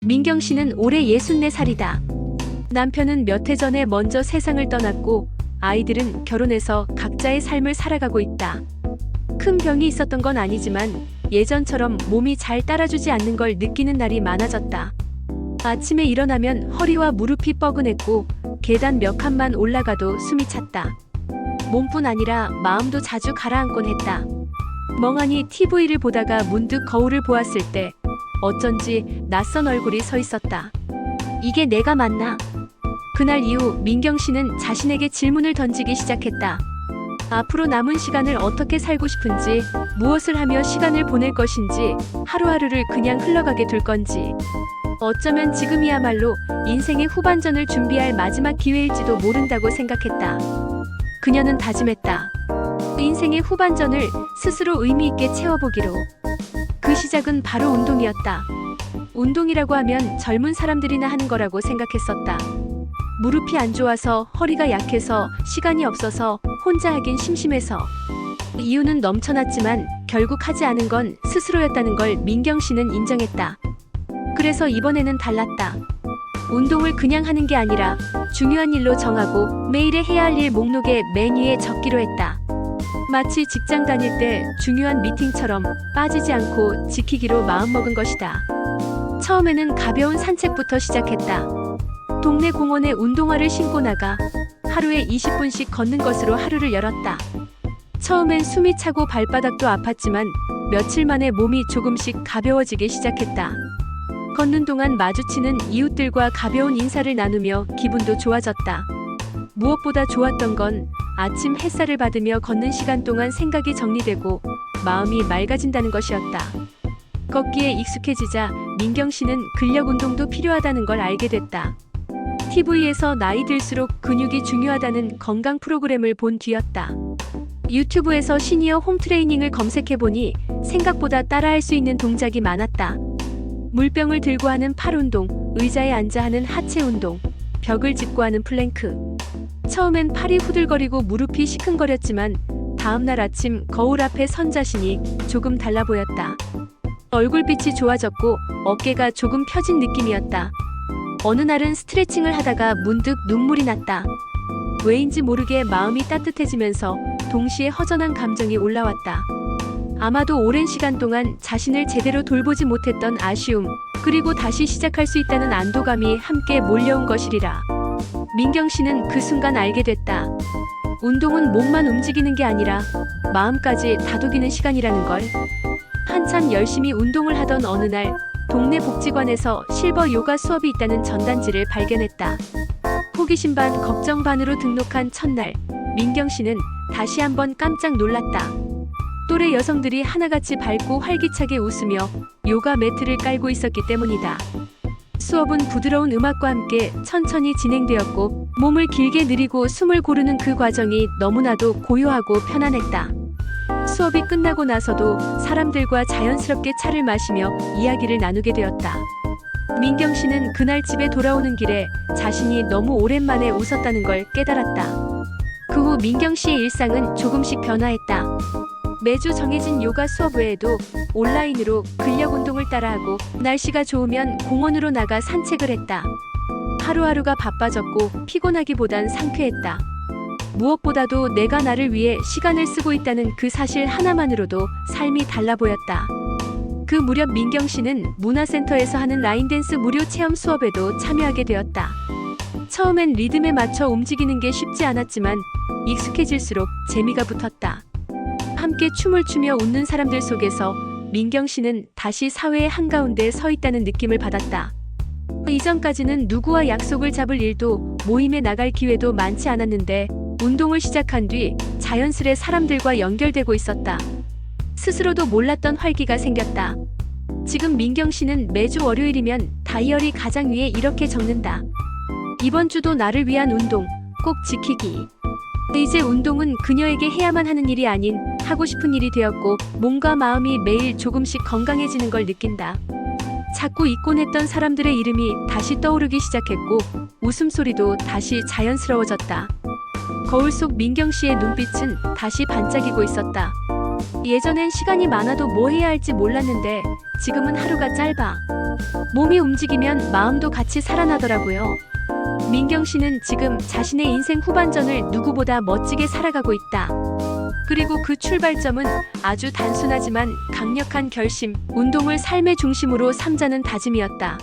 민경 씨는 올해 64살이다. 남편은 몇 해 전에 먼저 세상을 떠났고 아이들은 결혼해서 각자의 삶을 살아가고 있다. 큰 병이 있었던 건 아니지만 예전처럼 몸이 잘 따라주지 않는 걸 느끼는 날이 많아졌다. 아침에 일어나면 허리와 무릎이 뻐근했고 계단 몇 칸만 올라가도 숨이 찼다. 몸뿐 아니라 마음도 자주 가라앉곤 했다. 멍하니 TV를 보다가 문득 거울을 보았을 때 어쩐지 낯선 얼굴이 서 있었다. 이게 내가 맞나? 그날 이후 민경 씨는 자신에게 질문을 던지기 시작했다. 앞으로 남은 시간을 어떻게 살고 싶은지, 무엇을 하며 시간을 보낼 것인지, 하루하루를 그냥 흘러가게 둘 건지. 어쩌면 지금이야말로 인생의 후반전을 준비할 마지막 기회일지도 모른다고 생각했다. 그녀는 다짐했다. 인생의 후반전을 스스로 의미 있게 채워보기로. 그 시작은 바로 운동이었다. 운동이라고 하면 젊은 사람들이나 하는 거라고 생각했었다. 무릎이 안 좋아서, 허리가 약해서, 시간이 없어서, 혼자 하긴 심심해서. 이유는 넘쳐났지만 결국 하지 않은 건 스스로였다는 걸 민경 씨는 인정했다. 그래서 이번에는 달랐다. 운동을 그냥 하는 게 아니라 중요한 일로 정하고 매일에 해야 할 일 목록에 맨 위에 적기로 했다. 마치 직장 다닐 때 중요한 미팅처럼 빠지지 않고 지키기로 마음먹은 것이다. 처음에는 가벼운 산책부터 시작했다. 동네 공원에 운동화를 신고 나가 하루에 20분씩 걷는 것으로 하루를 열었다. 처음엔 숨이 차고 발바닥도 아팠지만 며칠 만에 몸이 조금씩 가벼워지기 시작했다. 걷는 동안 마주치는 이웃들과 가벼운 인사를 나누며 기분도 좋아졌다. 무엇보다 좋았던 건 아침 햇살을 받으며 걷는 시간 동안 생각이 정리되고 마음이 맑아진다는 것이었다. 걷기에 익숙해지자 민경 씨는 근력 운동도 필요하다는 걸 알게 됐다. TV에서 나이 들수록 근육이 중요하다는 건강 프로그램을 본 뒤였다. 유튜브에서 시니어 홈 트레이닝을 검색해보니 생각보다 따라할 수 있는 동작이 많았다. 물병을 들고 하는 팔 운동, 의자에 앉아 하는 하체 운동, 벽을 짚고 하는 플랭크. 처음엔 팔이 후들거리고 무릎이 시큰거렸지만 다음날 아침 거울 앞에 선 자신이 조금 달라 보였다. 얼굴빛이 좋아졌고 어깨가 조금 펴진 느낌이었다. 어느 날은 스트레칭을 하다가 문득 눈물이 났다. 왜인지 모르게 마음이 따뜻해지면서 동시에 허전한 감정이 올라왔다. 아마도 오랜 시간 동안 자신을 제대로 돌보지 못했던 아쉬움, 그리고 다시 시작할 수 있다는 안도감이 함께 몰려온 것이리라. 민경 씨는 그 순간 알게 됐다. 운동은 몸만 움직이는 게 아니라 마음까지 다독이는 시간이라는 걸. 한참 열심히 운동을 하던 어느 날 동네 복지관에서 실버 요가 수업이 있다는 전단지를 발견했다. 호기심 반 걱정 반으로 등록한 첫날, 민경 씨는 다시 한번 깜짝 놀랐다. 또래 여성들이 하나같이 밝고 활기차게 웃으며 요가 매트를 깔고 있었기 때문이다. 수업은 부드러운 음악과 함께 천천히 진행되었고 몸을 길게 늘이고 숨을 고르는 그 과정이 너무나도 고요하고 편안했다. 수업이 끝나고 나서도 사람들과 자연스럽게 차를 마시며 이야기를 나누게 되었다. 민경 씨는 그날 집에 돌아오는 길에 자신이 너무 오랜만에 웃었다는 걸 깨달았다. 그 후 민경 씨의 일상은 조금씩 변화했다. 매주 정해진 요가 수업 외에도 온라인으로 근력 운동을 따라하고 날씨가 좋으면 공원으로 나가 산책을 했다. 하루하루가 바빠졌고 피곤하기보단 상쾌했다. 무엇보다도 내가 나를 위해 시간을 쓰고 있다는 그 사실 하나만으로도 삶이 달라 보였다. 그 무렵 민경 씨는 문화센터에서 하는 라인댄스 무료 체험 수업에도 참여하게 되었다. 처음엔 리듬에 맞춰 움직이는 게 쉽지 않았지만 익숙해질수록 재미가 붙었다. 함께 춤을 추며 웃는 사람들 속에서 민경 씨는 다시 사회의 한가운데 서 있다는 느낌을 받았다. 이전까지는 누구와 약속을 잡을 일도 모임에 나갈 기회도 많지 않았는데 운동을 시작한 뒤 자연스레 사람들과 연결되고 있었다. 스스로도 몰랐던 활기가 생겼다. 지금 민경 씨는 매주 월요일이면 다이어리 가장 위에 이렇게 적는다. 이번 주도 나를 위한 운동 꼭 지키기. 이제 운동은 그녀에게 해야만 하는 일이 아닌 하고 싶은 일이 되었고 몸과 마음이 매일 조금씩 건강해지는 걸 느낀다. 자꾸 잊곤 했던 사람들의 이름이 다시 떠오르기 시작했고 웃음소리도 다시 자연스러워졌다. 거울 속 민경 씨의 눈빛은 다시 반짝이고 있었다. 예전엔 시간이 많아도 뭐 해야 할지 몰랐는데 지금은 하루가 짧아. 몸이 움직이면 마음도 같이 살아나더라고요. 민경 씨는 지금 자신의 인생 후반전을 누구보다 멋지게 살아가고 있다. 그리고 그 출발점은 아주 단순하지만 강력한 결심, 운동을 삶의 중심으로 삼자는 다짐이었다.